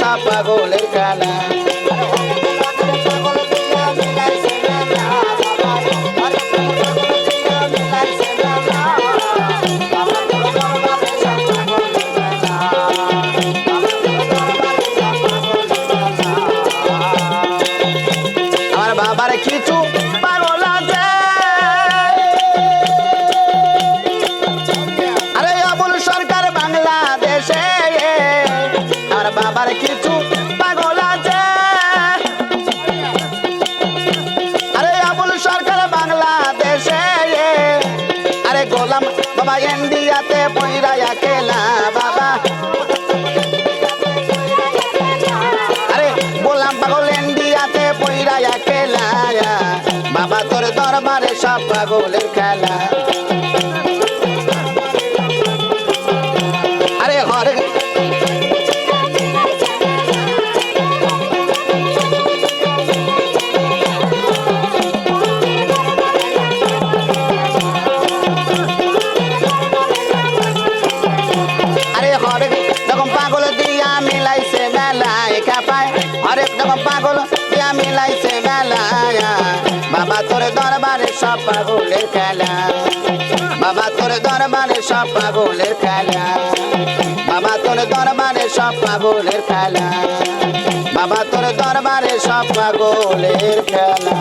সব পাগলের খেলা আমার বাবার কিছু পাগল আছে আরে আবুল সরকার বাংলাদেশে আমার বাবার কিছু পাগল আছে আরে আবুল সরকার বাংলাদেশে আরে গোলাম বাবা ইন্ডিয়াতে পয়রা খেলা বাবা আরে গোলাম পাগল ইন্ডিয়াতে পয়রা খেলা বাবা তোর দরবারে সব পাগলের খেলা আরে হরে পাগল দিয়া মিলাইছে বেলায় কাপায় হরেক রকম পাগল দিয়া মিলাইছে বেলায় বাবা তোর দরবারে সব পাগলের খেলা বাবা তোর দরবারে সব পাগলের খেলা বাবা তোর দরবারে সব পাগলের খেলা বাবা তোর দরবারে সব পাগলের খেলা